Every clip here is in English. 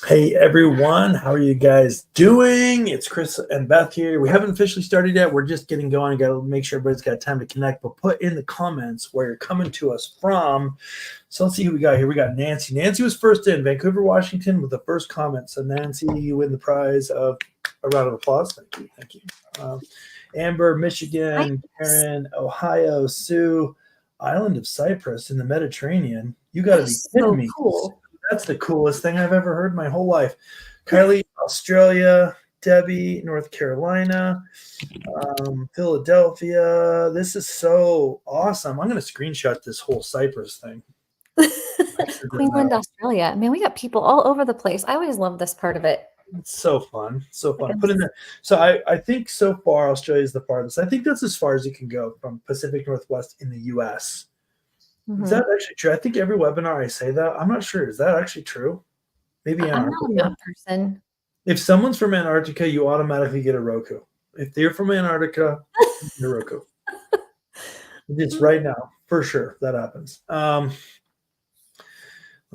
Hey everyone, how are you guys doing? It's Chris and Beth here. We haven't officially started yet. We're just getting going. Got to make sure everybody's got time to connect, but put in the comments where you're coming to us from. So let's see who we got here. We got Nancy. Nancy was first in Vancouver, Washington with the first comment. So Nancy, you win the prize of a round of applause. Thank you. Thank you. Amber, Michigan, Karen, Ohio, Sue, Island of Cyprus in the Mediterranean. You got to be kidding me. Cool. That's the coolest thing I've ever heard in my whole life. Kylie, Australia. Debbie, North Carolina. Philadelphia. This is so awesome. I'm going to screenshot this whole Cyprus thing. Queensland, Australia. Man, we got people all over the place. I always love this part of it. It's so fun. So fun. Put in there. So I think so far Australia is the farthest. I think that's as far as you can go from Pacific Northwest in the U.S. Is that actually true? I think every webinar I say that. I'm not sure. Is that actually true? Maybe I'm not a map person. If someone's from Antarctica, you automatically get a Roku. If they're from Antarctica, you get a Roku. Just right now, for sure, that happens. Let's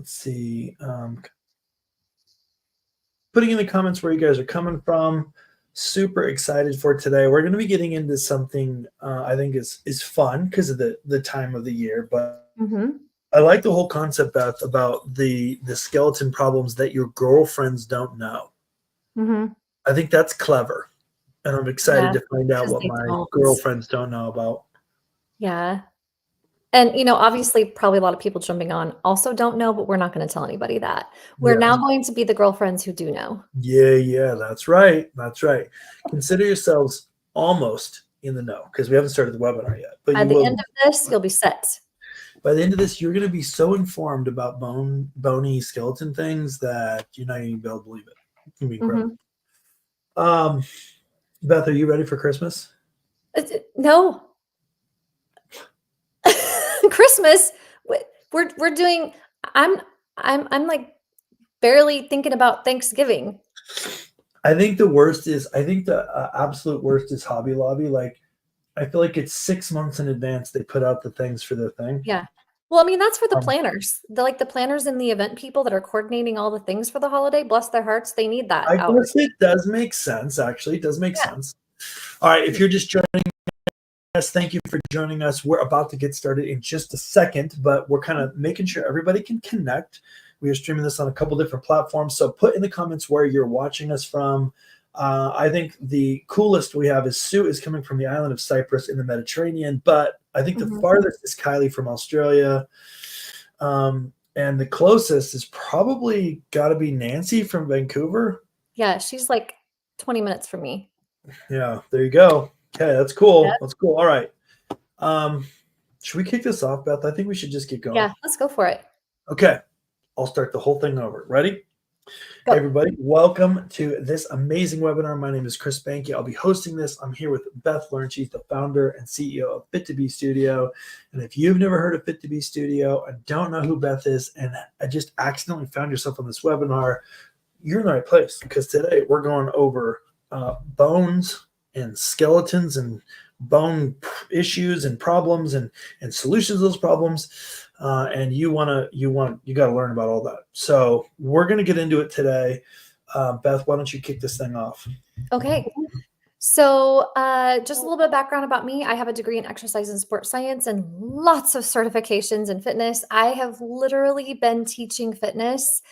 see. Putting in the comments where you guys are coming from. Super excited for today. We're going to be getting into something I think is fun because of the time of the year, but I like the whole concept, Beth, about the skeleton problems that your girlfriends don't know. I think that's clever, and I'm excited to find out what my girlfriends don't know about. Yeah. And, you know, obviously probably a lot of people jumping on also don't know, but we're not going to tell anybody that. We're now going to be the girlfriends who do know. Yeah, that's right. That's right. Consider yourselves almost in the know because we haven't started the webinar yet. But by the end of this, you'll be set. By the end of this, you're going to be so informed about bony skeleton things that you're not even be able to believe it. It's going to be incredible. Beth, are you ready for Christmas? No. Christmas, we're doing. I'm like barely thinking about Thanksgiving. I think the absolute worst is Hobby Lobby. Like, I feel like it's 6 months in advance they put out the things for their thing. Yeah. Well, I mean, that's for the planners. The planners and the event people that are coordinating all the things for the holiday. Bless their hearts, they need that. I guess it does make sense. Actually, it does make sense. All right, if you're just joining us, thank you for joining us. We're about to get started in just a second, but we're kind of making sure everybody can connect. We are streaming this on a couple different platforms, so put in the comments where you're watching us from. I think the coolest we have is Sue is coming from the island of Cyprus in the Mediterranean, but I think the farthest is Kylie from Australia. And the closest is probably got to be Nancy from Vancouver. Yeah, she's like 20 minutes from me. Yeah, there you go. Okay, that's cool. Yep. That's cool. All right. Should we kick this off, Beth? I think we should just get going. Yeah, let's go for it. Okay. I'll start the whole thing over. Ready? Go. Hey everybody, welcome to this amazing webinar. My name is Chris Behnke. I'll be hosting this. I'm here with Beth Learn. She's the founder and CEO of Fit2Be Studio. And if you've never heard of Fit2Be Studio and don't know who Beth is, and I just accidentally found yourself on this webinar, you're in the right place because today we're going over bones and skeletons and bone issues and problems and solutions to those problems. And you got to learn about all that. So we're going to get into it today. Beth, why don't you kick this thing off? Okay. So just a little bit of background about me. I have a degree in exercise and sports science and lots of certifications in fitness. I have literally been teaching fitness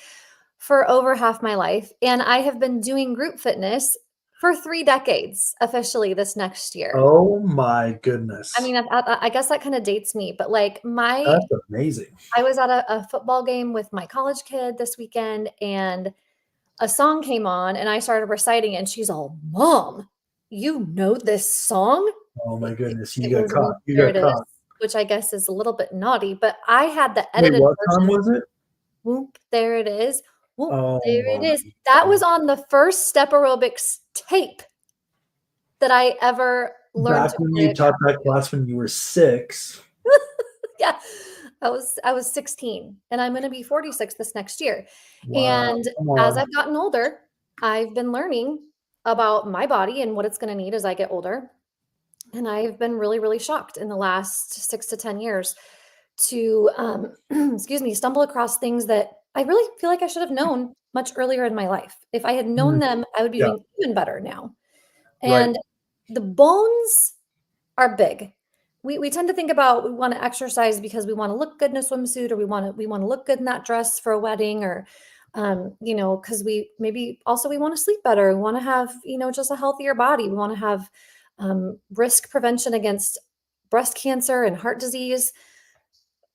for over half my life. And I have been doing group fitness for 3 decades officially this next year. Oh my goodness. I mean, I guess that kind of dates me, but like that's amazing. I was at a football game with my college kid this weekend and a song came on and I started reciting it and she's all, "Mom, you know this song?" Oh my goodness. You got caught. You got caught. Which I guess is a little bit naughty, but I had the edited what song was it? Whoop, there it is. Whoop, there it is. That was on the first Step Aerobics tape that I ever learned. Back when you taught that class when you were 6. Yeah, I was 16 and I'm going to be 46 this next year. Wow. And as I've gotten older, I've been learning about my body and what it's going to need as I get older. And I've been really, really shocked in the last 6 to 10 years to, stumble across things that I really feel like I should have known much earlier in my life. If I had known them, I would be Yeah. doing even better now. Right. And the bones are big. We tend to think about we want to exercise because we want to look good in a swimsuit, or we want to look good in that dress for a wedding, or because we maybe also we want to sleep better. We want to have, just a healthier body. We want to have risk prevention against breast cancer and heart disease.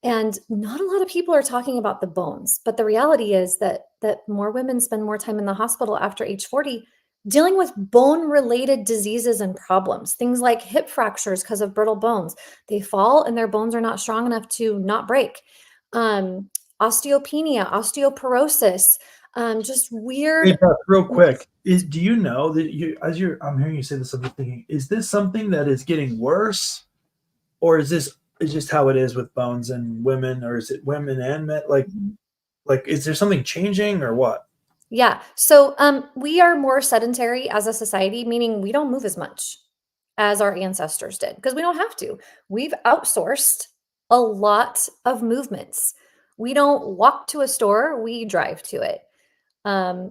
And not a lot of people are talking about the bones, but the reality is that more women spend more time in the hospital after age 40 dealing with bone-related diseases and problems. Things like hip fractures because of brittle bones. They fall and their bones are not strong enough to not break. Osteopenia, osteoporosis, just Hey, weird. Beth, real quick, do you know that I'm hearing you say this, I'm thinking, is this something that is getting worse, or is just how it is with bones and women, or is it women and men? Like, is there something changing or what? Yeah. So we are more sedentary as a society, meaning we don't move as much as our ancestors did because we don't have to. We've outsourced a lot of movements. We don't walk to a store, we drive to it.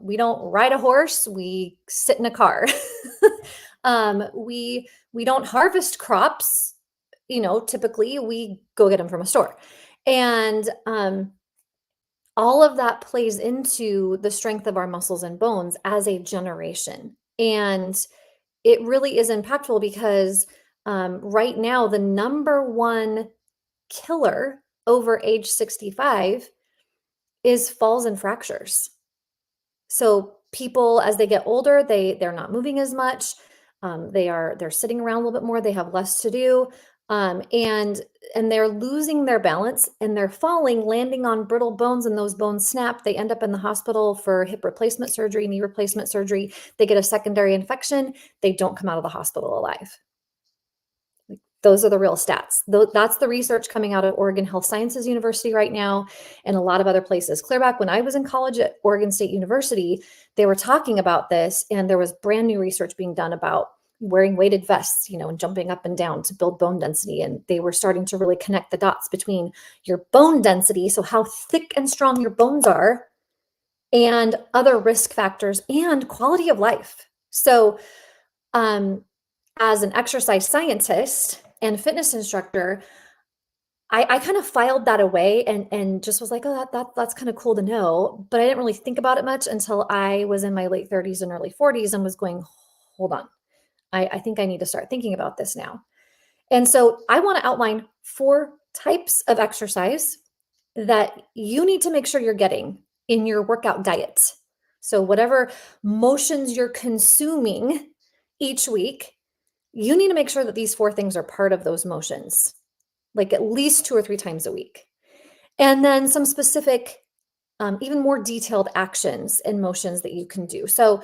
We don't ride a horse, we sit in a car. We don't harvest crops, typically we go get them from a store. And all of that plays into the strength of our muscles and bones as a generation. And it really is impactful because right now, the number one killer over age 65 is falls and fractures. So people, as they get older, they're not moving as much. They're sitting around a little bit more. They have less to do, and they're losing their balance and they're falling, landing on brittle bones, and those bones snap. They end up in the hospital for hip replacement surgery, knee replacement surgery. They get a secondary infection. They don't come out of the hospital alive. Those are the real stats. That's the research coming out of Oregon Health Sciences University right now, and a lot of other places. Clear back when I was in college at Oregon State University, they were talking about this, and there was brand new research being done about wearing weighted vests, and jumping up and down to build bone density. And they were starting to really connect the dots between your bone density, so how thick and strong your bones are, and other risk factors and quality of life. So, as an exercise scientist and fitness instructor, I kind of filed that away and just was like, oh, that's kind of cool to know. But I didn't really think about it much until I was in my late 30s and early 40s and was going, hold on, I think I need to start thinking about this now. And so I want to outline 4 types of exercise that you need to make sure you're getting in your workout diet. So whatever motions you're consuming each week, you need to make sure that these 4 things are part of those motions, like at least 2 or 3 times a week. And then some specific, even more detailed actions and motions that you can do. So,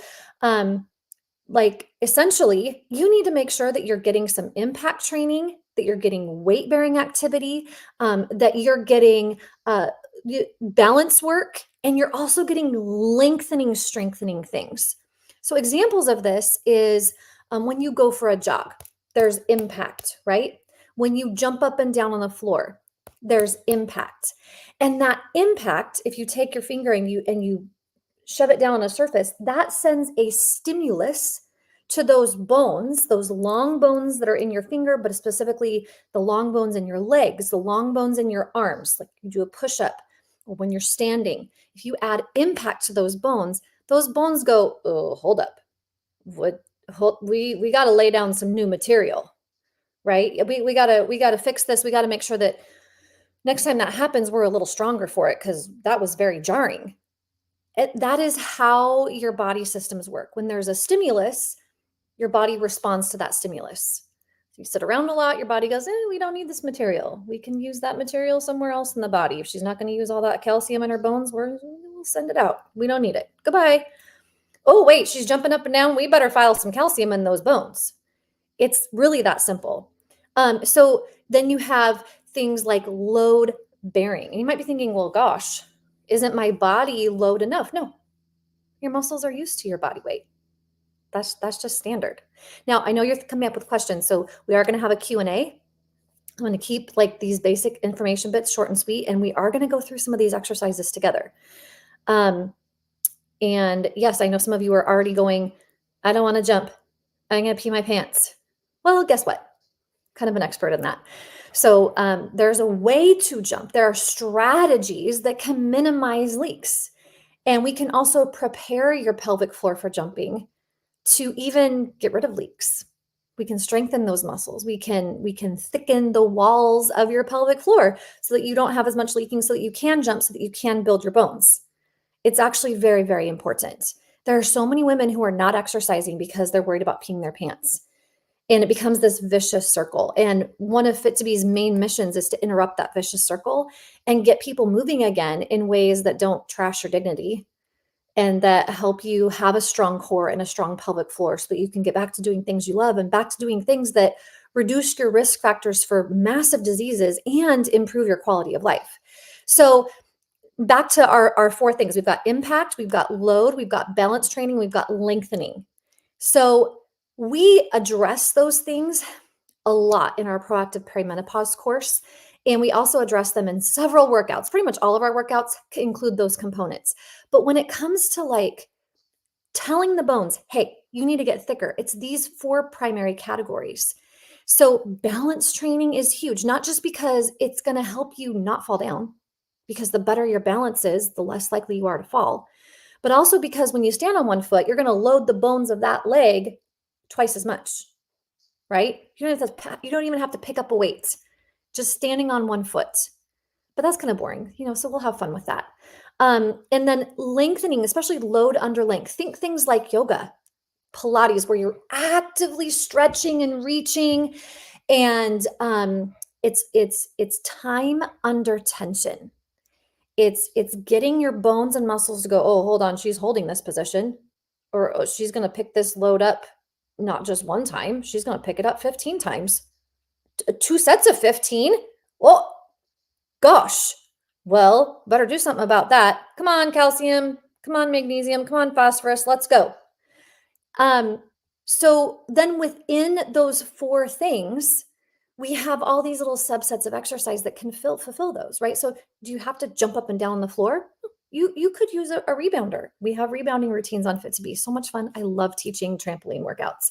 like essentially, you need to make sure that you're getting some impact training, that you're getting weight bearing activity, that you're getting balance work, and you're also getting lengthening, strengthening things. So, examples of this is when you go for a jog, there's impact, right? When you jump up and down on the floor, there's impact. And that impact, if you take your finger and you shove it down on a surface, that sends a stimulus to those bones, those long bones that are in your finger, but specifically the long bones in your legs, the long bones in your arms, like you do a push-up or when you're standing. If you add impact to those bones go, oh, hold up. We got to lay down some new material, right? We gotta fix this. We got to make sure that next time that happens, we're a little stronger for it because that was very jarring. That is how your body systems work. When there's a stimulus, your body responds to that stimulus. If you sit around a lot, your body goes, we don't need this material. We can use that material somewhere else in the body. If she's not going to use all that calcium in her bones, we'll send it out. We don't need it. Goodbye. Oh, wait, she's jumping up and down. We better file some calcium in those bones. It's really that simple. So then you have things like load bearing. And you might be thinking, well, gosh, isn't my body load enough? No, your muscles are used to your body weight. That's just standard. Now, I know you're coming up with questions, so we are going to have a Q&A. I'm going to keep like these basic information bits short and sweet, and we are going to go through some of these exercises together. And yes, I know some of you are already going, I don't want to jump. I'm going to pee my pants. Well, guess what? Kind of an expert in that. So there's a way to jump. There are strategies that can minimize leaks. And we can also prepare your pelvic floor for jumping to even get rid of leaks. We can strengthen those muscles. We can thicken the walls of your pelvic floor so that you don't have as much leaking, so that you can jump, so that you can build your bones. It's actually very, very important. There are so many women who are not exercising because they're worried about peeing their pants. And it becomes this vicious circle. And one of Fit to Be's main missions is to interrupt that vicious circle and get people moving again in ways that don't trash your dignity and that help you have a strong core and a strong pelvic floor so that you can get back to doing things you love and back to doing things that reduce your risk factors for massive diseases and improve your quality of life. So back to our four things. We've got impact, we've got load, we've got balance training, we've got lengthening. So we address those things a lot in our proactive perimenopause course. And we also address them in several workouts. Pretty much all of our workouts include those components. But when it comes to like telling the bones, hey, you need to get thicker, it's these four primary categories. So balance training is huge, not just because it's going to help you not fall down, because the better your balance is, the less likely you are to fall, but also because when you stand on one foot, you're going to load the bones of that leg twice as much, right? You don't even have to pick up a weight, just standing on one foot. But that's kind of boring, so we'll have fun with that. And then lengthening, especially load under length. Think things like yoga, Pilates, where you're actively stretching and reaching, and it's time under tension. It's getting your bones and muscles to go, oh, hold on, she's holding this position, or oh, she's going to pick this load up not just one time, she's going to pick it up 15 times. 2 sets of 15? Well, gosh. Well, better do something about that. Come on, calcium. Come on, magnesium. Come on, phosphorus. Let's go. So then within those four things, we have all these little subsets of exercise that can fulfill those, right? So do you have to jump up and down the floor? You could use a rebounder. We have rebounding routines on Fit to Be. So much fun. I love teaching trampoline workouts.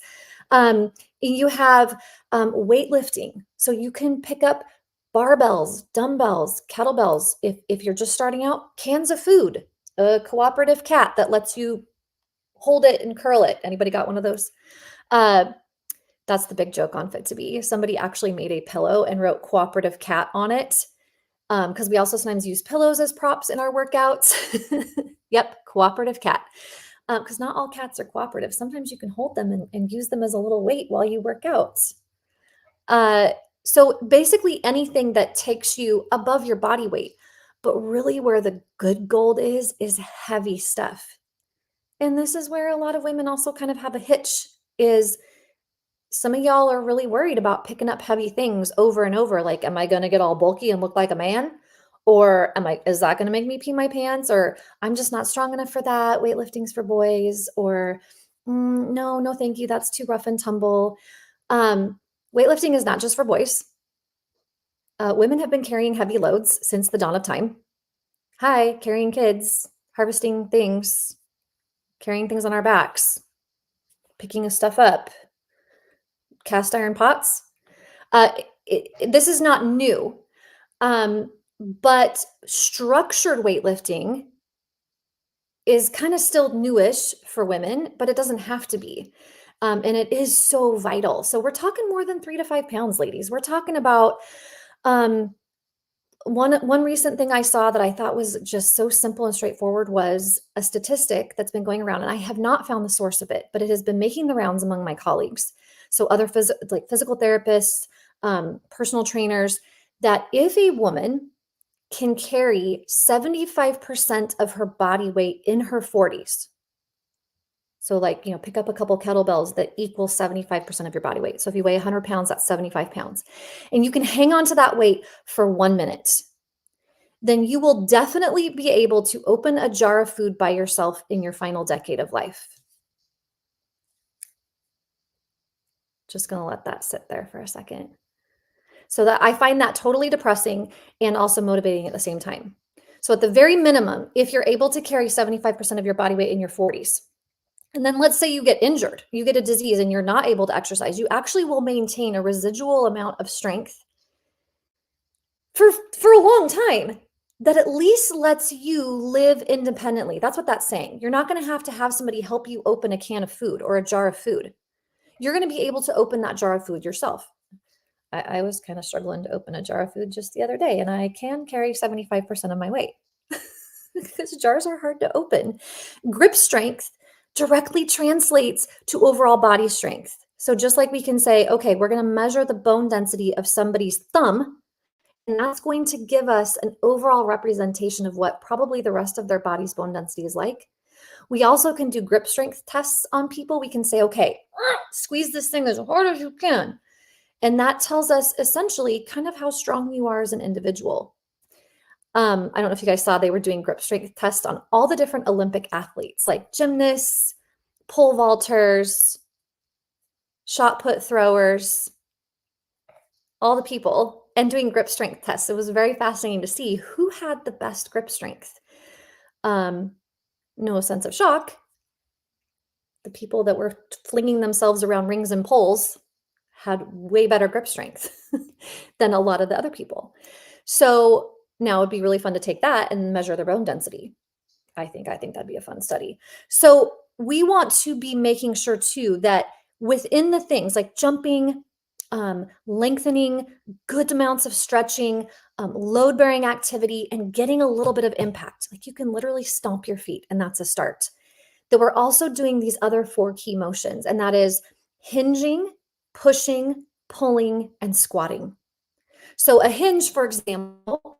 You have weightlifting. So you can pick up barbells, dumbbells, kettlebells. If you're just starting out, cans of food, a cooperative cat that lets you hold it and curl it. Anybody got one of those? That's the big joke on Fit to Be. Somebody actually made a pillow and wrote cooperative cat on it. Because we also sometimes use pillows as props in our workouts. Yep, cooperative cat. Because not all cats are cooperative. Sometimes you can hold them and use them as a little weight while you work out. So basically anything that takes you above your body weight, but really where the good gold is heavy stuff. And this is where a lot of women also kind of have a hitch, is some of y'all are really worried about picking up heavy things over and over. Like, am I going to get all bulky and look like a man? Or is that going to make me pee my pants? Or I'm just not strong enough for that. Weightlifting's for boys. Or no, thank you. That's too rough and tumble. Weightlifting is not just for boys. Women have been carrying heavy loads since the dawn of time. Hi, carrying kids, harvesting things, carrying things on our backs, picking stuff up, cast iron pots. This is not new, but structured weightlifting is kind of still newish for women, but it doesn't have to be. And it is so vital. So we're talking more than 3 to 5 pounds, ladies. We're talking about one recent thing I saw that I thought was just so simple and straightforward was a statistic that's been going around, and I have not found the source of it, but it has been making the rounds among my colleagues. So other physical therapists, personal trainers, that if a woman can carry 75% of her body weight in her 40s, so pick up a couple kettlebells that equal 75% of your body weight. So if you weigh 100 pounds, that's 75 pounds. And you can hang on to that weight for 1 minute. Then you will definitely be able to open a jar of food by yourself in your final decade of life. Just going to let that sit there for a second. So that I find that totally depressing and also motivating at the same time. So at the very minimum, if you're able to carry 75% of your body weight in your 40s, and then let's say you get injured, you get a disease and you're not able to exercise, you actually will maintain a residual amount of strength for a long time that at least lets you live independently. That's what that's saying. You're not going to have somebody help you open a can of food or a jar of food. You're going to be able to open that jar of food yourself. I was kind of struggling to open a jar of food just the other day, and I can carry 75% of my weight because jars are hard to open. Grip strength directly translates to overall body strength. So just like we can say, okay, we're going to measure the bone density of somebody's thumb, and that's going to give us an overall representation of what probably the rest of their body's bone density is like. We also can do grip strength tests on people. We can say, okay, squeeze this thing as hard as you can. And that tells us essentially kind of how strong you are as an individual. I don't know if you guys saw, they were doing grip strength tests on all the different Olympic athletes, like gymnasts, pole vaulters, shot put throwers, all the people, and doing grip strength tests. It was very fascinating to see who had the best grip strength. No sense of shock. The people that were flinging themselves around rings and poles had way better grip strength than a lot of the other people. So now it'd be really fun to take that and measure their bone density. I think that'd be a fun study. So we want to be making sure too that within the things like jumping, lengthening, good amounts of stretching, load-bearing activity, and getting a little bit of impact. Like you can literally stomp your feet, and that's a start. That we're also doing these other 4 key motions, and that is hinging, pushing, pulling, and squatting. So a hinge, for example,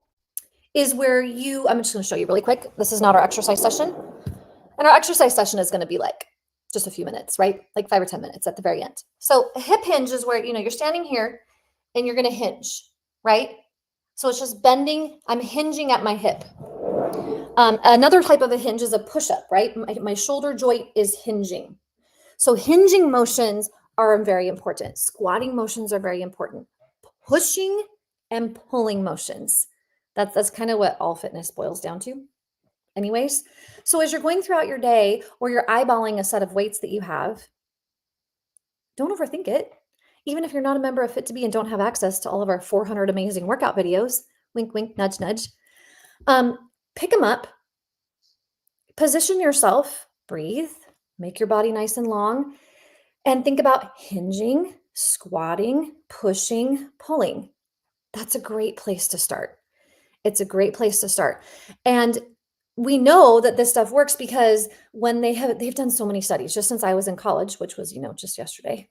is where I'm just going to show you really quick. This is not our exercise session. And our exercise session is going to be like just a few minutes, right? Like 5 or 10 minutes at the very end. So a hip hinge is where, you're standing here and you're going to hinge, right? So it's just bending. I'm hinging at my hip. Another type of a hinge is a push-up, right? My shoulder joint is hinging. So hinging motions are very important. Squatting motions are very important. Pushing and pulling motions. That's kind of what all fitness boils down to. Anyways, so as you're going throughout your day or you're eyeballing a set of weights that you have, don't overthink it. Even if you're not a member of Fit to Be and don't have access to all of our 400 amazing workout videos, wink, wink, nudge, nudge, pick them up, position yourself, breathe, make your body nice and long, and think about hinging, squatting, pushing, pulling. That's a great place to start. It's a great place to start. And we know that this stuff works because when they've done so many studies just since I was in college, which was, just yesterday,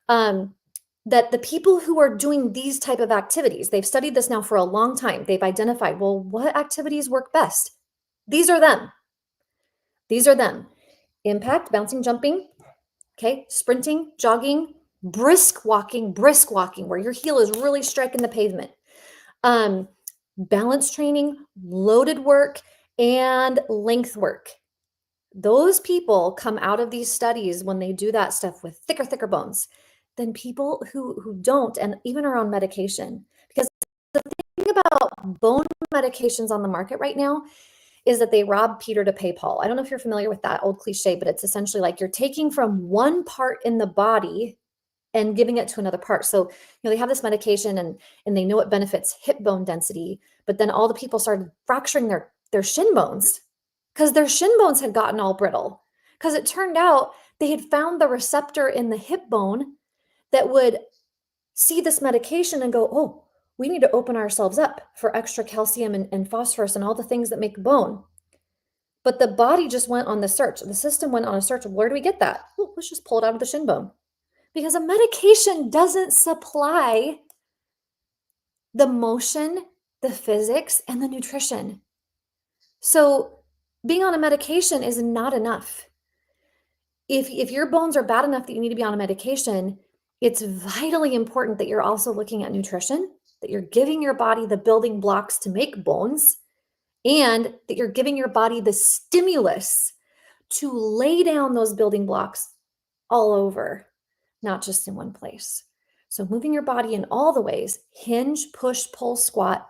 that the people who are doing these type of activities, they've studied this now for a long time. They've identified, well, what activities work best? These are them. These are them. Impact, bouncing, jumping, okay, sprinting, jogging, brisk walking, where your heel is really striking the pavement. Balance training, loaded work, and length work. Those people come out of these studies when they do that stuff with thicker bones than people who don't and even are on medication. Because the thing about bone medications on the market right now is that they rob Peter to pay Paul. I don't know if you're familiar with that old cliche, but it's essentially like you're taking from one part in the body and giving it to another part. So, they have this medication and they know it benefits hip bone density, but then all the people started fracturing their shin bones because their shin bones had gotten all brittle. Because it turned out they had found the receptor in the hip bone that would see this medication and go, oh, we need to open ourselves up for extra calcium and phosphorus and all the things that make bone. But the body just went on the search. The system went on a search of where do we get that? Oh, let's just pull it out of the shin bone. Because a medication doesn't supply the motion, the physics, and the nutrition. So being on a medication is not enough. If your bones are bad enough that you need to be on a medication, it's vitally important that you're also looking at nutrition, that you're giving your body the building blocks to make bones, and that you're giving your body the stimulus to lay down those building blocks all over, not just in one place. So moving your body in all the ways, hinge, push, pull, squat,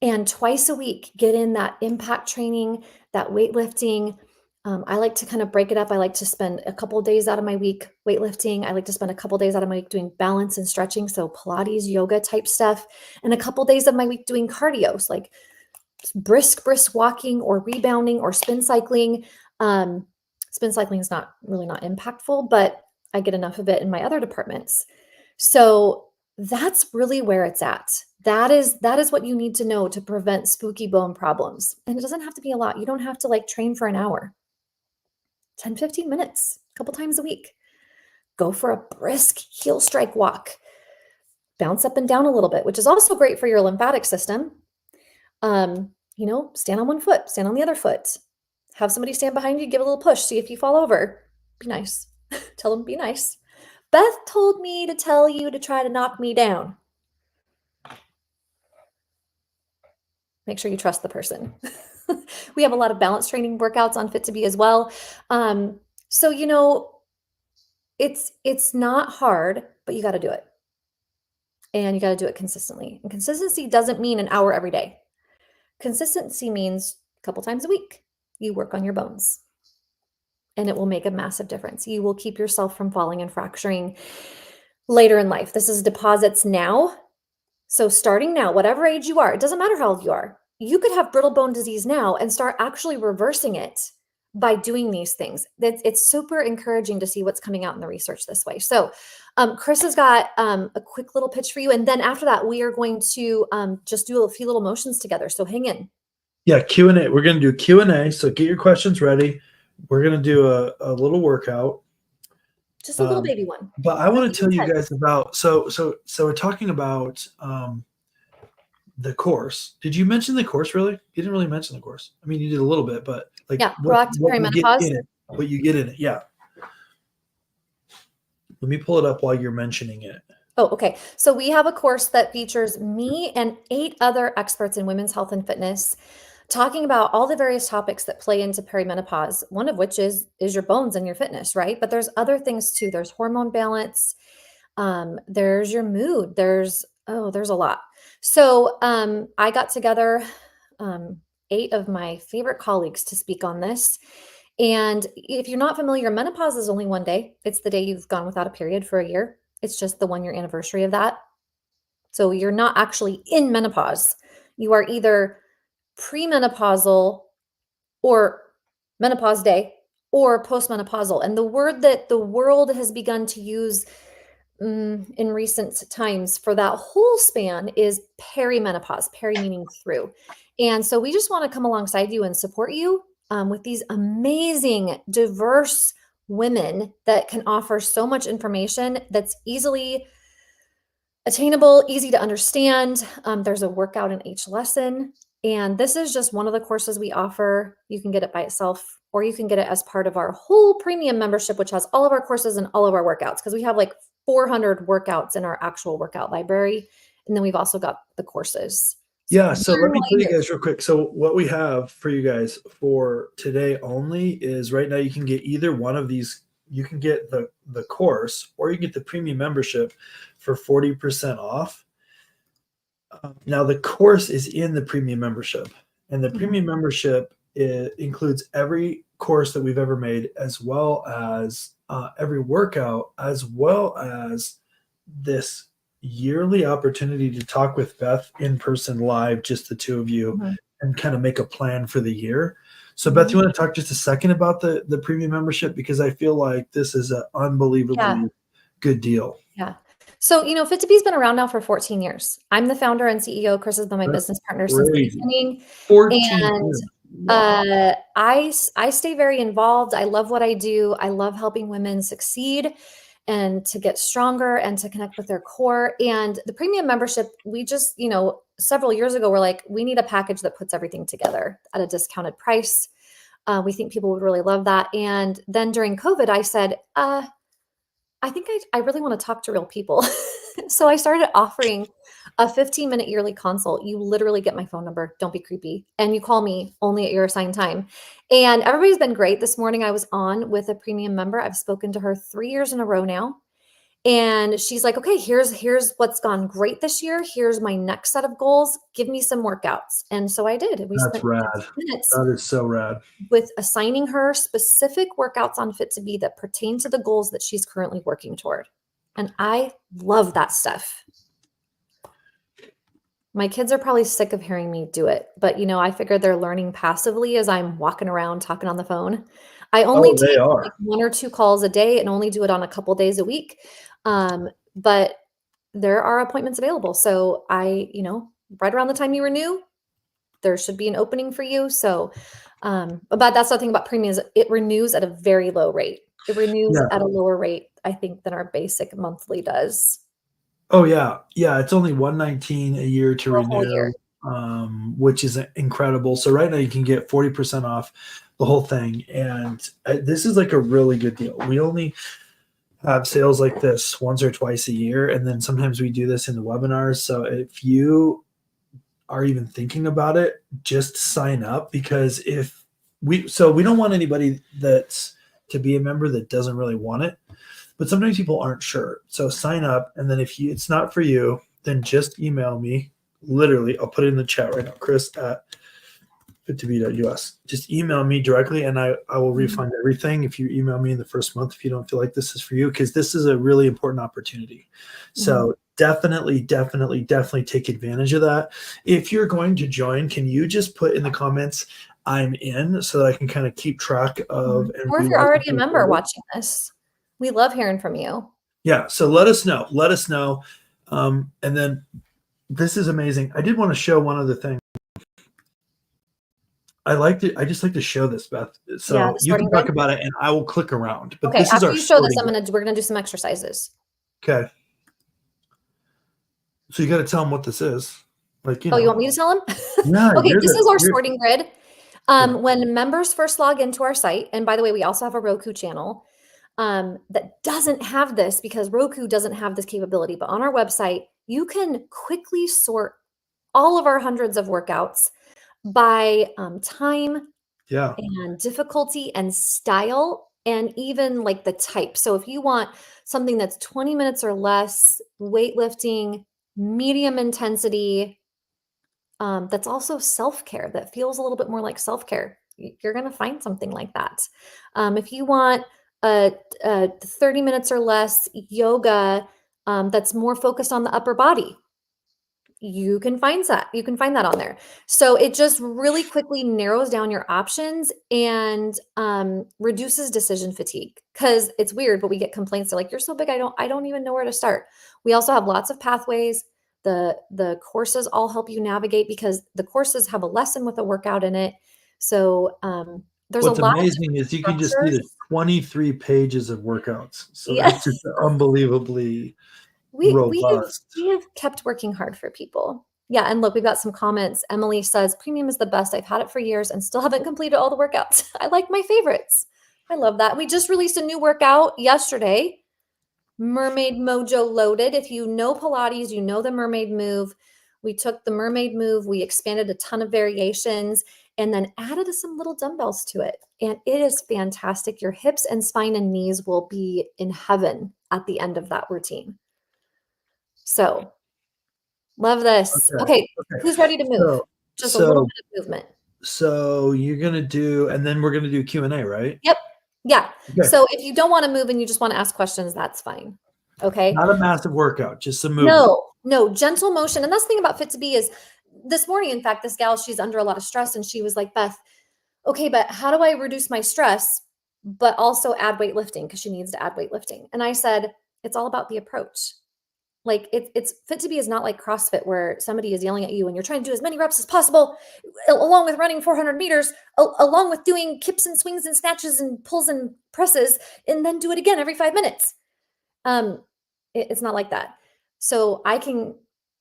And twice a week, get in that impact training, that weightlifting. I like to kind of break it up. I like to spend a couple of days out of my week weightlifting. I like to spend a couple of days out of my week doing balance and stretching, so Pilates, yoga type stuff, and a couple of days of my week doing cardio, so like brisk walking or rebounding or spin cycling. Spin cycling is not impactful, but I get enough of it in my other departments. So that's really where it's at. That is what you need to know to prevent spooky bone problems. And it doesn't have to be a lot. You don't have to like train for an hour. 10, 15 minutes, a couple times a week. Go for a brisk heel strike walk. Bounce up and down a little bit, which is also great for your lymphatic system. Stand on one foot, stand on the other foot. Have somebody stand behind you, give a little push, see if you fall over. Be nice. Tell them be nice. Beth told me to tell you to try to knock me down. Make sure you trust the person. We have a lot of balance training workouts on Fit to Be as well. So it's not hard, but you got to do it. And you got to do it consistently. And consistency doesn't mean an hour every day. Consistency means a couple times a week. You work on your bones. And it will make a massive difference. You will keep yourself from falling and fracturing later in life. This is deposits now. So starting now, whatever age you are, it doesn't matter how old you are. You could have brittle bone disease now and start actually reversing it by doing these things. It's super encouraging to see what's coming out in the research this way. So Chris has got a quick little pitch for you. And then after that, we are going to just do a few little motions together. So hang in. Yeah, Q&A. We're going to do Q&A. So get your questions ready. We're going to do a little workout. Just a little baby one. But I want to tell you guys about, so we're talking about the course. Did you mention the course really? You didn't really mention the course. I mean, you did a little bit, but like proactive perimenopause. What you get in it. Yeah. Let me pull it up while you're mentioning it. Oh, okay. So we have a course that features me and 8 other experts in women's health and fitness talking about all the various topics that play into perimenopause, one of which is your bones and your fitness, right? But there's other things too. There's hormone balance. There's your mood. There's a lot. So I got together 8 of my favorite colleagues to speak on this. And if you're not familiar, menopause is only one day. It's the day you've gone without a period for a year. It's just the 1-year anniversary of that. So you're not actually in menopause. You are either premenopausal or menopause day or postmenopausal. And the word that the world has begun to use in recent times for that whole span is perimenopause, peri meaning through. And so we just want to come alongside you and support you with these amazing, diverse women that can offer so much information that's easily attainable, easy to understand. There's a workout in each lesson. And this is just one of the courses we offer. You can get it by itself, or you can get it as part of our whole premium membership, which has all of our courses and all of our workouts, because we have like 400 workouts in our actual workout library. And then we've also got the courses. Yeah. So let me tell you guys real quick. So what we have for you guys for today only is right now you can get either one of these. You can get the course, or you get the premium membership for 40% off. Now the course is in the premium membership, and the premium membership includes every course that we've ever made, as well as every workout, as well as this yearly opportunity to talk with Beth in person live, just the two of you, and kind of make a plan for the year. So Beth, you want to talk just a second about the premium membership? Because I feel like this is an unbelievably good deal. Yeah. So, Fit to Be's been around now for 14 years. I'm the founder and CEO. Chris has been my business partner since the beginning. 14 years. Wow. I stay very involved. I love what I do. I love helping women succeed and to get stronger and to connect with their core. And the premium membership, we just, several years ago, we're like, we need a package that puts everything together at a discounted price. We think people would really love that. And then during COVID, I said, I think I really want to talk to real people. So I started offering a 15-minute yearly consult. You literally get my phone number. Don't be creepy. And you call me only at your assigned time. And everybody's been great. This morning I was on with a premium member. I've spoken to her 3 years in a row now. And she's like, okay, here's what's gone great this year. Here's my next set of goals. Give me some workouts. And so I did. We That's spent rad. 15 minutes That is so rad. with assigning her specific workouts on Fit to Be that pertain to the goals that she's currently working toward. And I love that stuff. My kids are probably sick of hearing me do it, but I figure they're learning passively as I'm walking around talking on the phone. I only They take are. like 1 or 2 calls a day and only do it on a couple days a week. But there are appointments available. So right around the time you renew, there should be an opening for you. So, but that's the thing about premium is it renews at a very low rate. It renews at a lower rate, I think, than our basic monthly does. Oh yeah. Yeah. It's only $119 a year to For a whole renew, year. which is incredible. So right now you can get 40% off the whole thing. And this is like a really good deal. We only have sales like this once or twice a year. And then sometimes we do this in the webinars. So if you are even thinking about it, just sign up, because we don't want anybody that's to be a member that doesn't really want it. But sometimes people aren't sure. So sign up, and then if it's not for you, then just email me. Literally, I'll put it in the chat right now, chris@fit2be.us. Just email me directly, and I will refund everything if you email me in the first month if you don't feel like this is for you, because this is a really important opportunity. So definitely take advantage of that. If you're going to join, can you just put in the comments, I'm in, so that I can kind of keep track of. Or if you're already a member watching this, we love hearing from you. Yeah. So let us know. And then this is amazing. I did want to show one other thing. I just like to show this, Beth. So you can talk about it and I will click around. But okay, this is after our you show this, we're gonna do some exercises. Okay. So you got to tell them what this is. You want me to tell them? Yeah. Okay, this is our sorting grid. When members first log into our site, and by the way, we also have a Roku channel that doesn't have this because Roku doesn't have this capability. But on our website, you can quickly sort all of our hundreds of workouts by time and difficulty and style, and even like the type. So if you want something that's 20 minutes or less, weightlifting, medium intensity, that's also self-care, that feels a little bit more like self-care, you're going to find something like that. If you want a 30 minutes or less yoga that's more focused on the upper body, you can find that. You can find that on there. So it just really quickly narrows down your options and reduces decision fatigue. Because it's weird, but we get complaints. They're like, "You're so big, I don't even know where to start." We also have lots of pathways. The courses all help you navigate because the courses have a lesson with a workout in it. So there's What's a lot amazing is you can just see the 23 pages of workouts. So that's just unbelievably robust. We have kept working hard for people. Yeah, and look, we've got some comments. Emily says, "Premium is the best. I've had it for years and still haven't completed all the workouts. I like my favorites." I love that. We just released a new workout yesterday. Mermaid Mojo Loaded. If you know Pilates, you know the mermaid move. We took the mermaid move, we expanded a ton of variations, and then added some little dumbbells to it. And it is fantastic. Your hips and spine and knees will be in heaven at the end of that routine. So love this. Okay. Who's ready to move? Just a little bit of movement. So you're going to do, and then we're going to do Q&A, right? Yep. Yeah. Okay. So if you don't want to move and you just want to ask questions, that's fine. Okay. Not a massive workout, just some movement. No, gentle motion. And that's the thing about Fit to Be is this morning, in fact, this gal, she's under a lot of stress and she was like, "Beth, okay, but how do I reduce my stress, but also add weightlifting?" Because she needs to add weightlifting. And I said, it's all about the approach. Like it's Fit to Be is not like CrossFit where somebody is yelling at you and you're trying to do as many reps as possible, along with running 400 meters, along with doing kips and swings and snatches and pulls and presses, and then do it again every 5 minutes. It's not like that. So I can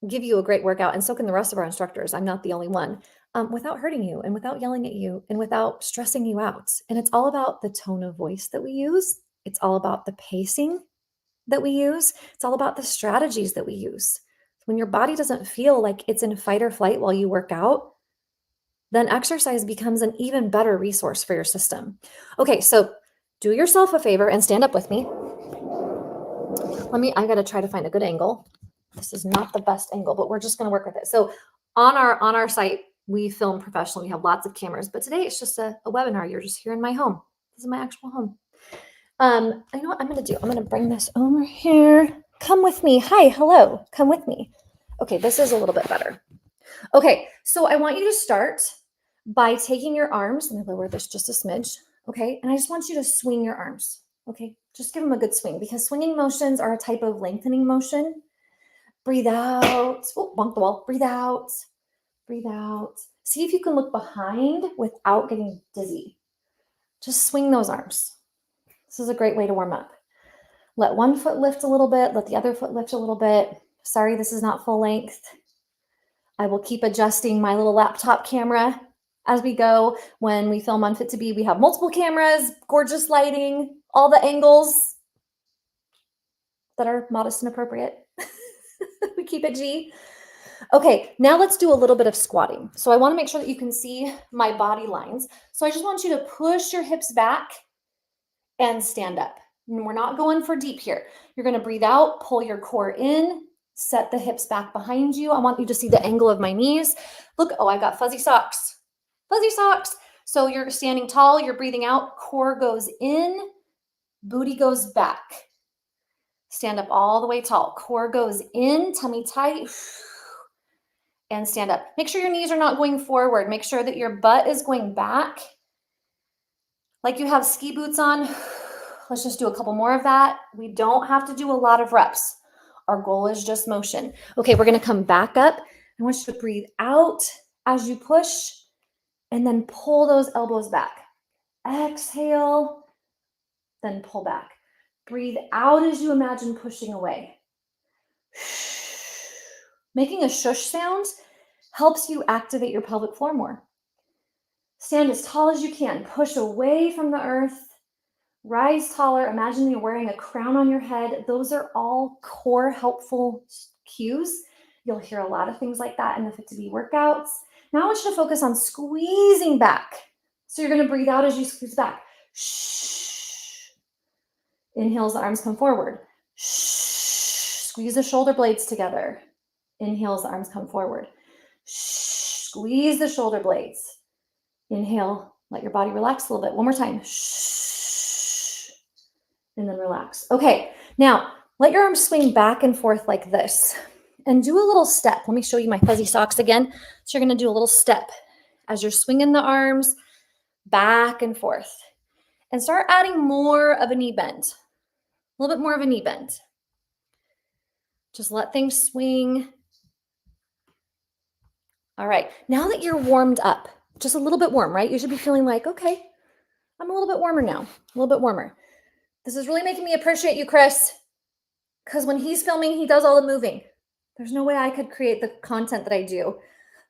give you a great workout, and so can the rest of our instructors. I'm not the only one, without hurting you and without yelling at you and without stressing you out. And it's all about the tone of voice that we use. It's all about the pacing that we use. It's all about the strategies that we use. When your body doesn't feel like it's in fight or flight while you work out, then exercise becomes an even better resource for your system. Okay, so do yourself a favor and stand up with me. I got to try to find a good angle. This is not the best angle, but we're just going to work with it. So on our site, we film professionally. We have lots of cameras, but today it's just a webinar. You're just here in my home. This is my actual home. I know what I'm going to do. I'm going to bring this over here. Come with me. Hi, hello. Come with me. Okay, this is a little bit better. Okay, so I want you to start by taking your arms. Let me lower this just a smidge. Okay, and I just want you to swing your arms. Okay, just give them a good swing because swinging motions are a type of lengthening motion. Breathe out. Oh, bonk the wall. Breathe out. Breathe out. See if you can look behind without getting dizzy. Just swing those arms. This is a great way to warm up. Let one foot lift a little bit. Let the other foot lift a little bit. Sorry, this is not full length. I will keep adjusting my little laptop camera as we go. When we film on Fit to Be, we have multiple cameras, gorgeous lighting, all the angles that are modest and appropriate. We keep it G. Okay, now let's do a little bit of squatting. So I want to make sure that you can see my body lines. So I just want you to push your hips back and stand up. And we're not going for deep here. You're going to breathe out, pull your core in, set the hips back behind you. I want you to see the angle of my knees. Look, oh, I got fuzzy socks. Fuzzy socks. So you're standing tall, you're breathing out, core goes in, booty goes back. Stand up all the way tall. Core goes in, tummy tight, and stand up. Make sure your knees are not going forward. Make sure that your butt is going back. Like you have ski boots on. Let's just do a couple more of that. We don't have to do a lot of reps. Our goal is just motion. Okay, we're going to come back up. I want you to breathe out as you push and then pull those elbows back. Exhale, then pull back. Breathe out as you imagine pushing away. Making a shush sound helps you activate your pelvic floor more. Stand as tall as you can. Push away from the earth. Rise taller. Imagine you're wearing a crown on your head. Those are all core helpful cues. You'll hear a lot of things like that in the Fit to Be workouts. Now I want you to focus on squeezing back. So you're going to breathe out as you squeeze back. Shh. Inhale as the arms come forward. Shh. Squeeze the shoulder blades together. Inhale as the arms come forward. Shh. Squeeze the shoulder blades. Inhale. Let your body relax a little bit. One more time. Shh. And then relax. Okay. Now, let your arms swing back and forth like this. And do a little step. Let me show you my fuzzy socks again. So you're going to do a little step as you're swinging the arms back and forth. And start adding more of a knee bend. A little bit more of a knee bend. Just let things swing. All right. Now that you're warmed up, just a little bit warm, right? You should be feeling like, okay, I'm a little bit warmer now. A little bit warmer. This is really making me appreciate you, Chris. Because when he's filming, he does all the moving. There's no way I could create the content that I do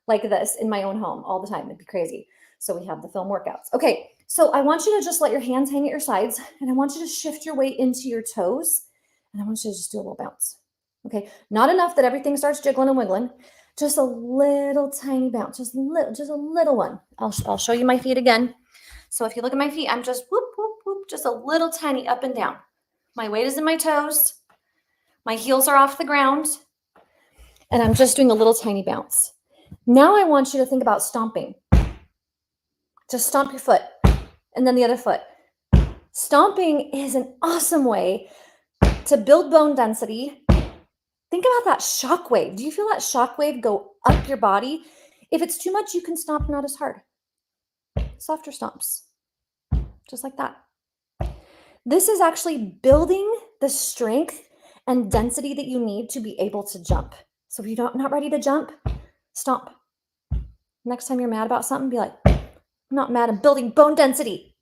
like this in my own home all the time. It'd be crazy. So we have the film workouts. Okay, so I want you to just let your hands hang at your sides, and I want you to shift your weight into your toes, and I want you to just do a little bounce. Okay, not enough that everything starts jiggling and wiggling. Just a little tiny bounce, just a little one. I'll show you my feet again. So if you look at my feet, I'm just whoop, whoop, whoop, just a little tiny up and down. My weight is in my toes. My heels are off the ground. And I'm just doing a little tiny bounce. Now I want you to think about stomping. Just stomp your foot and then the other foot. Stomping is an awesome way to build bone density. Think about that shock wave. Do you feel that shock wave go up your body? If it's too much, you can stomp not as hard. Softer stomps, just like that. This is actually building the strength and density that you need to be able to jump. So if you're not ready to jump, stomp. Next time you're mad about something, be like, I'm not mad, I'm building bone density.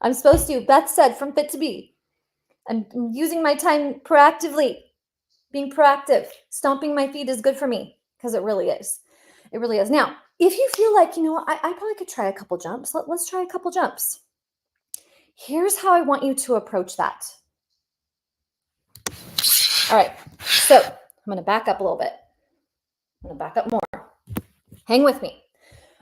I'm supposed to. Beth said from Fit to Be. I'm using my time proactively, being proactive. Stomping my feet is good for me because it really is. It really is. Now, if you feel like, I probably could try a couple jumps. Let's try a couple jumps. Here's how I want you to approach that. All right, so I'm going to back up a little bit. I'm going to back up more. Hang with me.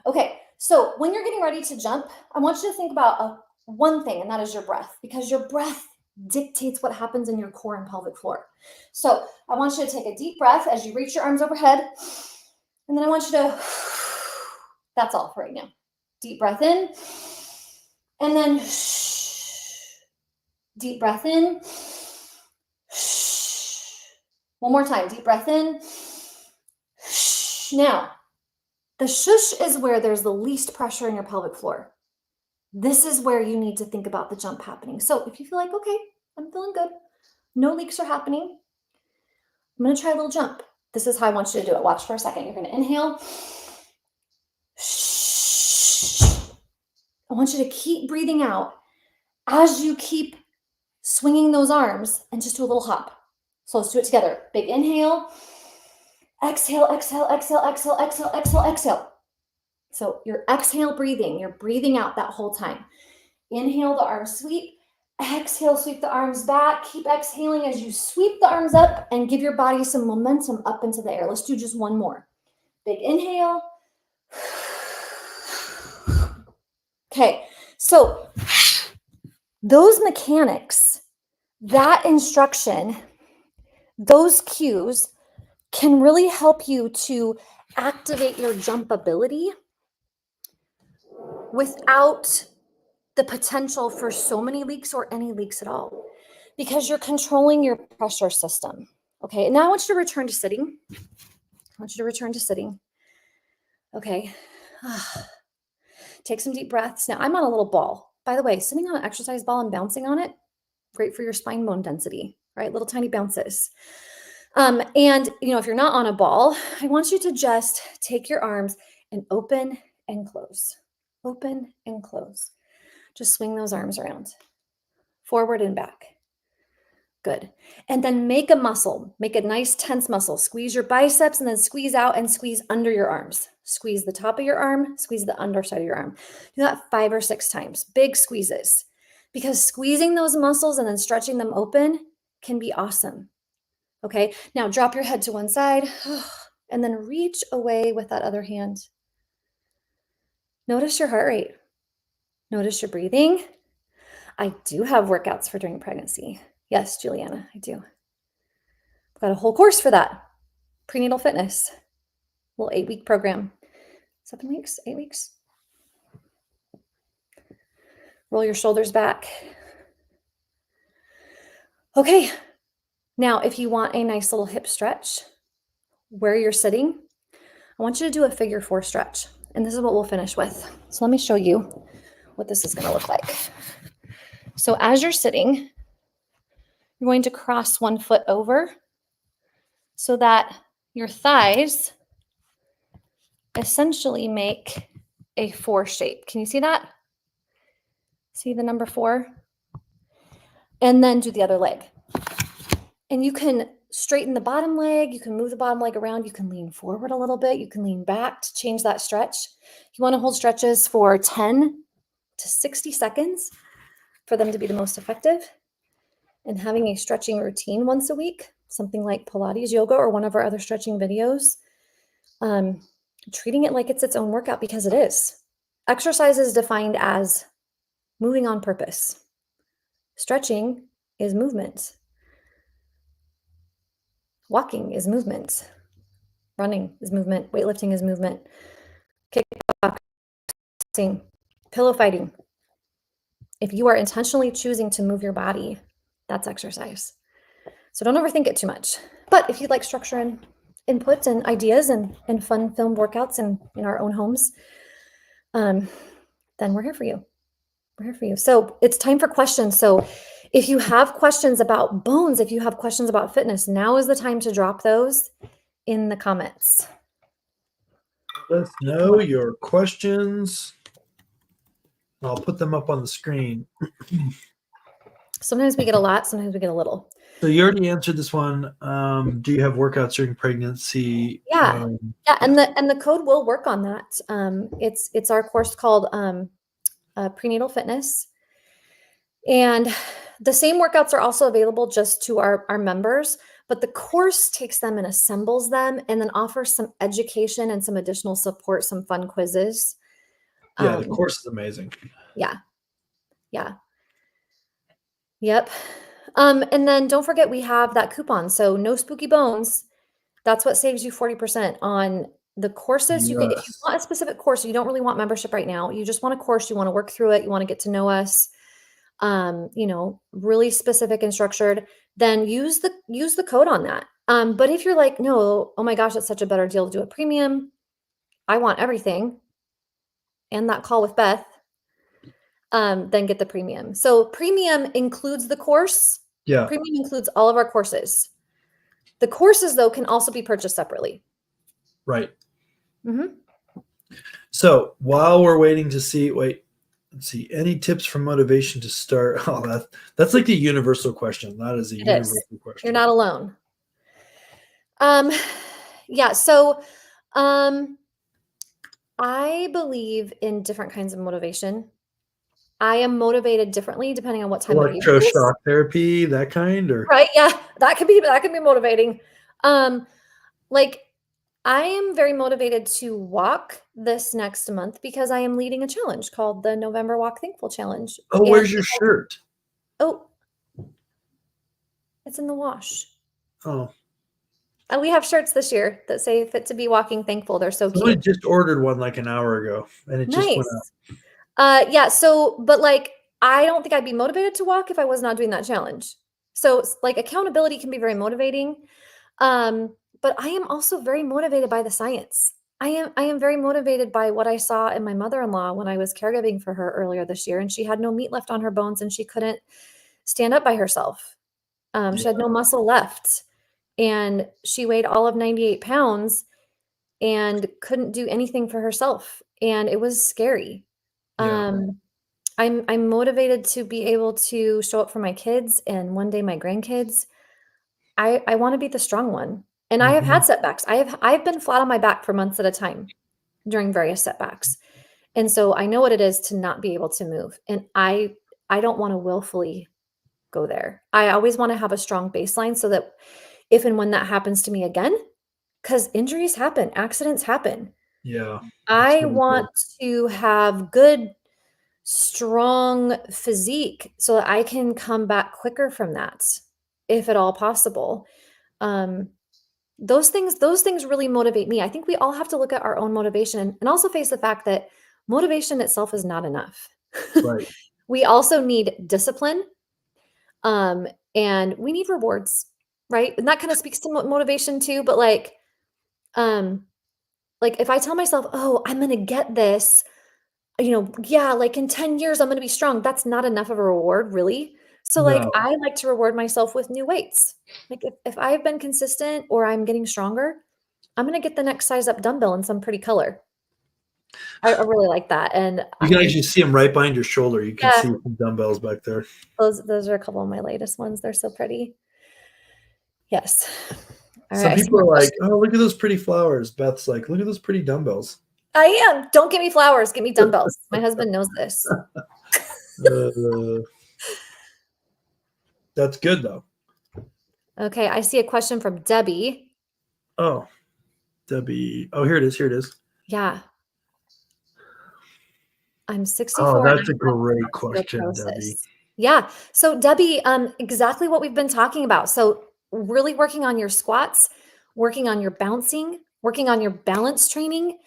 Okay, so when you're getting ready to jump, I want you to think about one thing, and that is your breath, because your breath dictates what happens in your core and pelvic floor. So I want you to take a deep breath as you reach your arms overhead. And then I want you to, that's all for right now. Deep breath in. And then deep breath in. One more time, deep breath in. Now, the shush is where there's the least pressure in your pelvic floor. This is where you need to think about the jump happening. So if you feel like, okay, I'm feeling good, no leaks are happening, I'm going to try a little jump. This is how I want you to do it. Watch for a second. You're going to inhale. I want you to keep breathing out as you keep swinging those arms, and just do a little hop. So let's do it together. Big inhale. Exhale, exhale, exhale, exhale, exhale, exhale, exhale. So you're exhale breathing. You're breathing out that whole time. Inhale, the arms sweep. Exhale, sweep the arms back. Keep exhaling as you sweep the arms up and give your body some momentum up into the air. Let's do just one more. Big inhale. Okay, so those mechanics, that instruction, those cues can really help you to activate your jump ability without the potential for so many leaks or any leaks at all, because you're controlling your pressure system. Okay, now I want you to return to sitting. Okay. Take some deep breaths. Now I'm on a little ball. By the way, sitting on an exercise ball and bouncing on it, great for your spine bone density, right? Little tiny bounces. And if you're not on a ball, I want you to just take your arms and open and close. Open and close. Just swing those arms around, forward and back. Good. And then make a muscle, make a nice tense muscle. Squeeze your biceps and then squeeze out and squeeze under your arms. Squeeze the top of your arm, squeeze the underside of your arm. Do that 5 or 6 times, big squeezes, because squeezing those muscles and then stretching them open can be awesome. Okay. Now drop your head to one side and then reach away with that other hand. Notice your heart rate. Notice your breathing. I do have workouts for during pregnancy. Yes, Juliana, I do. I've got a whole course for that. Prenatal fitness, little 8-week program. 7 weeks, 8 weeks. Roll your shoulders back. Okay. Now, if you want a nice little hip stretch where you're sitting, I want you to do a figure 4 stretch. And this is what we'll finish with. So let me show you what this is going to look like. So as you're sitting, you're going to cross one foot over so that your thighs essentially make a 4 shape. Can you see that? See the number 4? And then do the other leg. And you can straighten the bottom leg. You can move the bottom leg around. You can lean forward a little bit. You can lean back to change that stretch. You want to hold stretches for 10 to 60 seconds for them to be the most effective. And having a stretching routine once a week, something like Pilates, yoga, or one of our other stretching videos, treating it like it's its own workout, because it is. Exercise is defined as moving on purpose. Stretching is movement. Walking is movement. Running is movement. Weightlifting is movement. Kickboxing, pillow fighting. If you are intentionally choosing to move your body, that's exercise. So don't overthink it too much. But if you'd like structure and input and ideas and fun film workouts in our own homes, then we're here for you. We're here for you. So it's time for questions. So if you have questions about bones, if you have questions about fitness, now is the time to drop those in the comments. Let us know your questions. I'll put them up on the screen. Sometimes we get a lot, sometimes we get a little. So you already answered this one. Do you have workouts during pregnancy? Yeah. And the code will work on that. It's our course called Prenatal Fitness. And the same workouts are also available just to our members, but the course takes them and assembles them and then offers some education and some additional support, some fun quizzes. Yeah, the course is amazing. Yeah. Yeah. Yep. And then don't forget we have that coupon. So no spooky bones. That's what saves you 40% on the courses. You can, if you Yes. want a specific course, you don't really want membership right now. You just want a course, you want to work through it, you want to get to know us, really specific and structured, then use the code on that. But if you're like, no, oh my gosh, that's such a better deal to do a premium. I want everything. And that call with Beth, then get the premium. So premium includes the course. Yeah. Premium includes all of our courses. The courses, though, can also be purchased separately. Right. Mm-hmm. So while we're waiting to see, let's see, any tips for motivation to start? Oh, that's like a universal question. That is a It is. universal question. You're not alone. Yeah. So, I believe in different kinds of motivation. I am motivated differently depending on what time of year it is. Electroshock therapy, that kind, or Right? Yeah, that could be motivating. Like I am very motivated to walk this next month because I am leading a challenge called the November Walk Thankful Challenge. oh, And where's your shirt? oh, it's in the wash. Oh, And we have shirts this year that say "Fit to be Walking Thankful." They're so somebody cute. just ordered one like an hour ago, and it just went out. Nice. Yeah. So, but like, I don't think I'd be motivated to walk if I was not doing that challenge. So, like, accountability can be very motivating. But I am also very motivated by the science. I am very motivated by what I saw in my mother-in-law when I was caregiving for her earlier this year, and she had no meat left on her bones, and she couldn't stand up by herself. She had no muscle left, and she weighed all of 98 pounds and couldn't do anything for herself, and it was scary. Yeah. I'm motivated to be able to show up for my kids and one day my grandkids. I want to be the strong one. And I have Mhm. had setbacks. I've been flat on my back for months at a time during various setbacks. And so I know what it is to not be able to move. And I don't want to willfully go there. I always want to have a strong baseline so that if and when that happens to me again, because injuries happen, accidents happen. Yeah. That's I really good. want to have good, strong physique so that I can come back quicker from that, if at all possible. Um, those things really motivate me. I think we all have to look at our own motivation and also face the fact that motivation itself is not enough. Right. We also need discipline, um, and we need rewards, right? And that kind of speaks to motivation too. But um, like if I tell myself, "Oh, I'm gonna get this," yeah, like in 10 years, I'm going to be strong. That's not enough of a reward, really. So, like, No. I like to reward myself with new weights. Like, if I've been consistent or I'm getting stronger, I'm going to get the next size up dumbbell in some pretty color. I really like that. And You can actually see them right behind your shoulder. You can yeah, see some dumbbells back there. those are a couple of my latest ones. They're so pretty. Yes. All right. Some I see people more are like, questions. "Oh, look at those pretty flowers." Beth's like, "Look at those pretty dumbbells." I am. Don't give me flowers. Give me dumbbells. My husband knows this. Uh, that's good though. Okay. I see a question from Debbie. Oh, Debbie. Oh, here it is. Here it is. Yeah. I'm Oh, 64 and that's a I great have question, Debbie. osteoporosis. Yeah. So Debbie, exactly what we've been talking about. So really working on your squats, working on your bouncing, working on your balance training,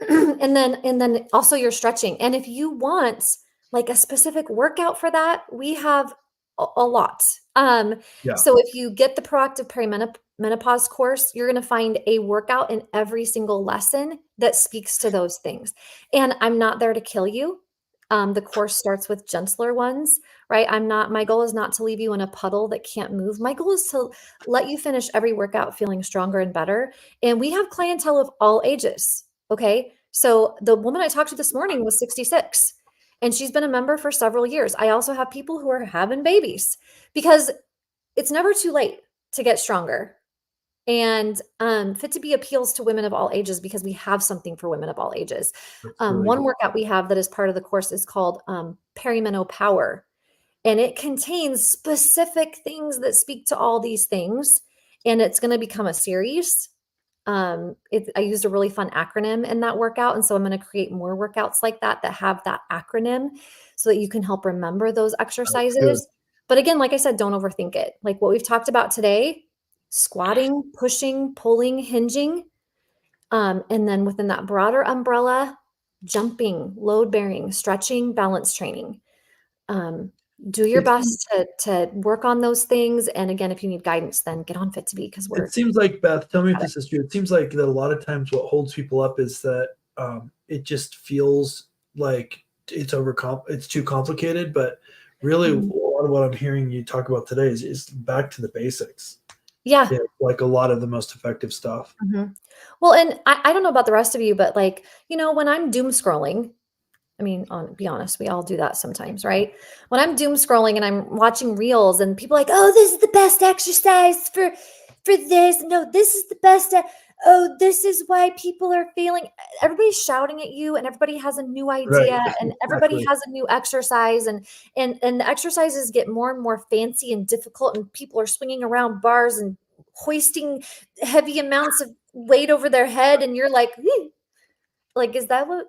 and then also your stretching. And if you want like a specific workout for that, we have a lot. Yeah. So if you get the proactive perimenopause course, you're going to find a workout in every single lesson that speaks to those things. And I'm not there to kill you. The course starts with gentler ones, right? My goal is not to leave you in a puddle that can't move. My goal is to let you finish every workout feeling stronger and better. And we have clientele of all ages. Okay. So the woman I talked to this morning was 66 and she's been a member for several years. I also have people who are having babies because it's never too late to get stronger. And Fit to Be appeals to women of all ages because we have something for women of all ages. That's really One good. workout we have that is part of the course is called Perimenopause, and it contains specific things that speak to all these things. And it's going to become a series. I used a really fun acronym in that workout. And so I'm going to create more workouts like that have that acronym so that you can help remember those Good. exercises. But again, like I said, don't overthink it. Like what we've talked about today, squatting, pushing, pulling, hinging. And then within that broader umbrella, jumping, load bearing, stretching, balance training. Do your best to work on those things. And again, if you need guidance, then get on Fit2Be because It seems like, Beth, tell me if this is true. It seems like that a lot of times what holds people up is that it just feels like it's too complicated. But really, a lot of what I'm hearing you talk about today is back to the basics. Yeah. Like a lot of the most effective stuff. Well, and I don't know about the rest of you, but like, when I'm doom scrolling, I mean, be honest, we all do that sometimes, right? When I'm doom scrolling and I'm watching reels and people are like, oh, this is the best exercise for this. No, this is the best. Oh, this is why people are failing. Everybody's shouting at you and everybody has a new idea and everybody has a new exercise and the exercises get more and more fancy and difficult and people are swinging around bars and hoisting heavy amounts of weight over their head and you're like, like, is that what?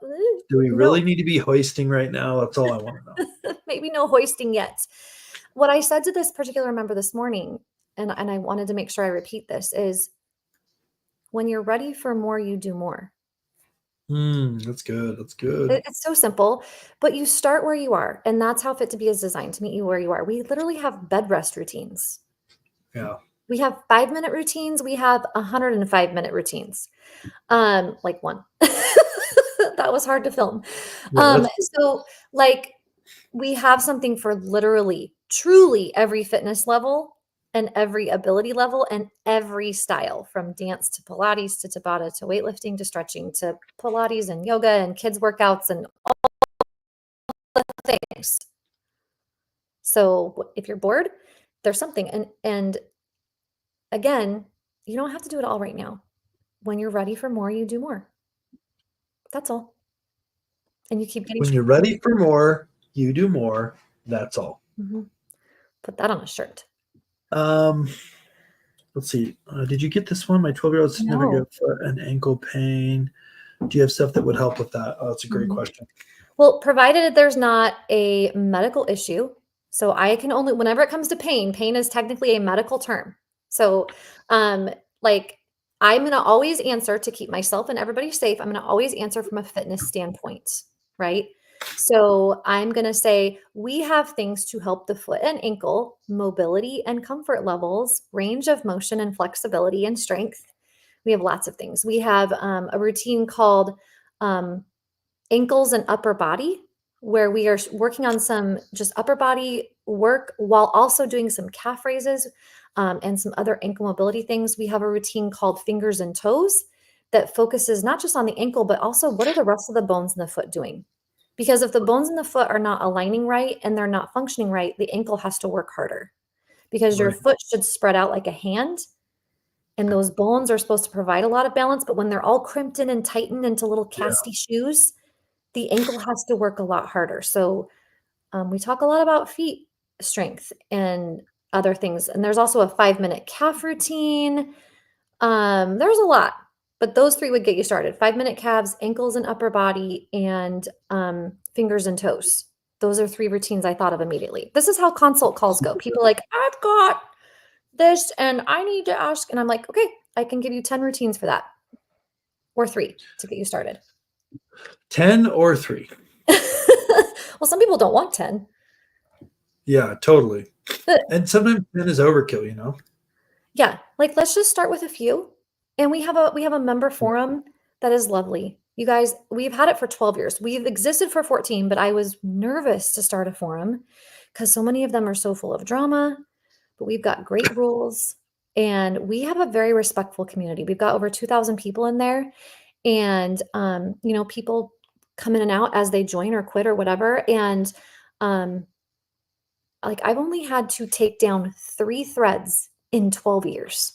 Do we really need to be hoisting right now? That's all I want to know. Maybe no hoisting yet. What I said to this particular member this morning, and I wanted to make sure I repeat this, is when you're ready for more, you do more. That's good. That's good. It's so simple, but you start where you are. And that's how Fit2Be is designed, to meet you where you are. We literally have bed rest routines. Yeah. We have 5-minute routines. We have 105-minute routines. Like one. That was hard to film. So like we have something for literally, truly every fitness level and every ability level and every style, from dance to Pilates to Tabata to weightlifting to stretching to Pilates and yoga and kids workouts and all the things. So if you're bored, there's something. And again, you don't have to do it all right now. When you're ready for more, you do more. That's all. And you keep getting. When you're ready for more, you do more. That's all. Put that on a shirt. Let's see. Did you get this one? My 12-year-old significant foot and ankle pain. Do you have stuff that would help with that? Oh, that's a great question. Well, provided there's not a medical issue. So I can only, whenever it comes to pain is technically a medical term. So, like I'm going to always answer to keep myself and everybody safe. I'm going to always answer from a fitness standpoint, right? So I'm going to say, we have things to help the foot and ankle mobility and comfort levels, range of motion and flexibility and strength. We have lots of things. We have a routine called ankles and upper body, where we are working on some just upper body work while also doing some calf raises and some other ankle mobility things. We have a routine called fingers and toes that focuses not just on the ankle, but also what are the rest of the bones in the foot doing? Because if the bones in the foot are not aligning right and they're not functioning right, the ankle has to work harder, because your foot should spread out like a hand. And those bones are supposed to provide a lot of balance, but when they're all crimped in and tightened into little casty shoes, the ankle has to work a lot harder. So we talk a lot about feet strength and other things. And there's also a 5-minute calf routine. There's a lot, but those 3 would get you started: 5-minute calves, ankles and upper body, and fingers and toes. Those are 3 routines I thought of immediately. This is how consult calls go. People are like, I've got this and I need to ask. And I'm like, okay, I can give you 10 routines for that, or 3 to get you started. 10 or 3. Well, some people don't want 10. Yeah, totally. And sometimes 10 is overkill, Yeah, like let's just start with a few. And we have a member forum that is lovely. You guys, we've had it for 12 years. We've existed for 14, but I was nervous to start a forum because so many of them are so full of drama. But we've got great rules and we have a very respectful community. We've got over 2,000 people in there, and people come in and out as they join or quit or whatever. And like I've only had to take down 3 threads in 12 years.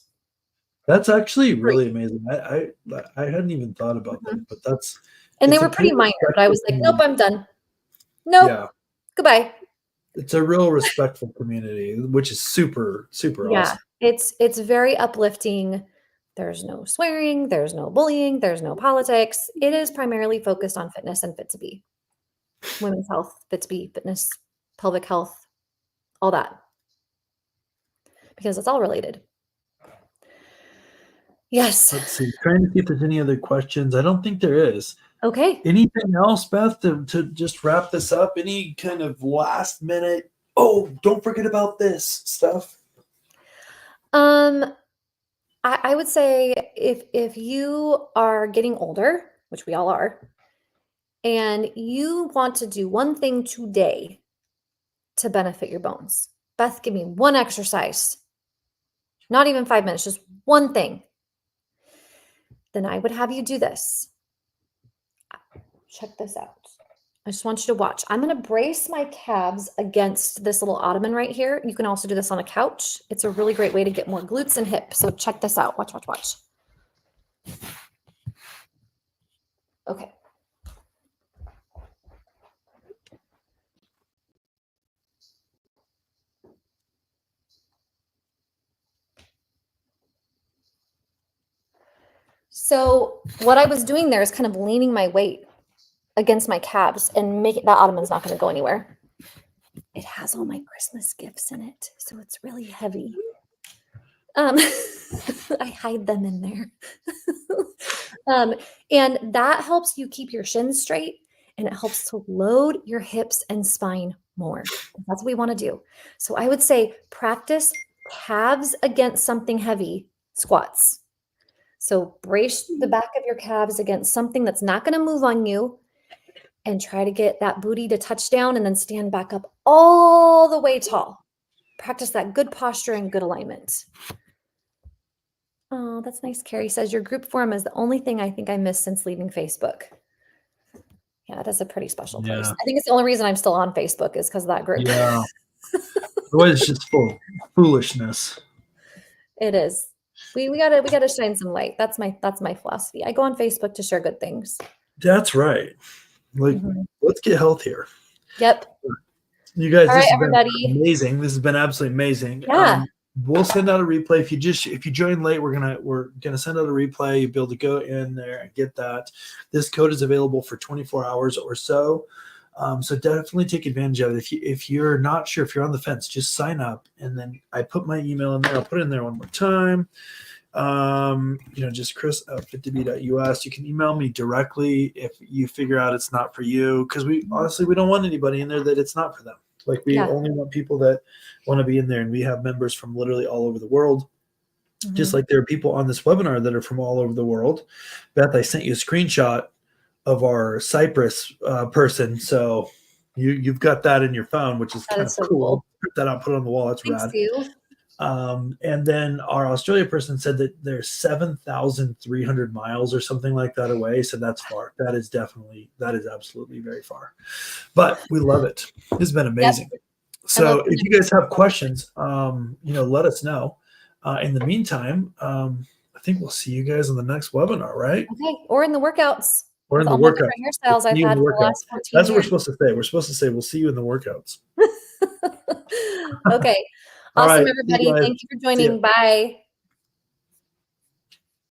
That's actually really amazing. I hadn't even thought about that, but that's. And they were pretty minor, but I was like, nope, I'm done. Nope. Yeah. Goodbye. It's a real respectful community, which is super, super awesome. It's very uplifting. There's no swearing, there's no bullying, there's no politics. It is primarily focused on fitness and fit to be. Women's health, fit to be, fitness, pelvic health, all that. Because it's all related. Yes. Let's see. Trying to see if there's any other questions. I don't think there is. Okay. Anything else, Beth, to just wrap this up? Any kind of last minute, oh, don't forget about this stuff? I would say if you are getting older, which we all are, and you want to do one thing today to benefit your bones, Beth, give me one exercise, not even 5 minutes, just one thing, then I would have you do this. Check this out. I just want you to watch. I'm going to brace my calves against this little ottoman right here. You can also do this on a couch. It's a really great way to get more glutes and hips. So check this out. Watch, watch, watch. Okay. So what I was doing there is kind of leaning my weight against my calves and make it, that ottoman's not going to go anywhere. It has all my Christmas gifts in it, so it's really heavy. I hide them in there. And that helps you keep your shins straight, and it helps to load your hips and spine more. That's what we want to do. So I would say practice calves against something heavy, squats. So brace the back of your calves against something that's not going to move on you, and try to get that booty to touch down and then stand back up all the way tall. Practice that good posture and good alignment. Oh, that's nice. Carrie says your group forum is the only thing I think I missed since leaving Facebook. Yeah, that's a pretty special place. I think it's the only reason I'm still on Facebook is because of that group. Yeah. Otherwise, it's just full foolishness. It is. We gotta shine some light. That's my philosophy. I go on Facebook to share good things. That's right. Like, let's get healthier. Yep. You guys, all this right, has everybody. been amazing. This has been absolutely amazing. Yeah. We'll send out a replay. If you join late, we're gonna send out a replay. You'll be able to go in there and get that. This code is available for 24 hours or so. So definitely take advantage of it. If you're not sure, if you're on the fence, just sign up, and then I put my email in there. I'll put it in there one more time. Just chris@fit2be.us. You can email me directly if you figure out it's not for you, because we don't want anybody in there that it's not for them. Like, we only want people that want to be in there, and we have members from literally all over the world. Just like there are people on this webinar that are from all over the world. Beth, I sent you a screenshot of our Cyprus person, so you've got that in your phone, which is kind of so cool. Put that out, put it on the wall. That's rad. You. And then our Australia person said that they're 7,300 miles or something like that away. So that's far. That is absolutely very far. But we love it. This has been amazing. Yep. So if you guys have questions, let us know. In the meantime, I think we'll see you guys on the next webinar, right? Okay. Or in the workouts. Or in the workouts. Hairstyles I've had for the last 14 That's what years. we're supposed to say. We're supposed to say we'll see you in the workouts. Okay. Awesome, everybody. Thank you for joining. Bye.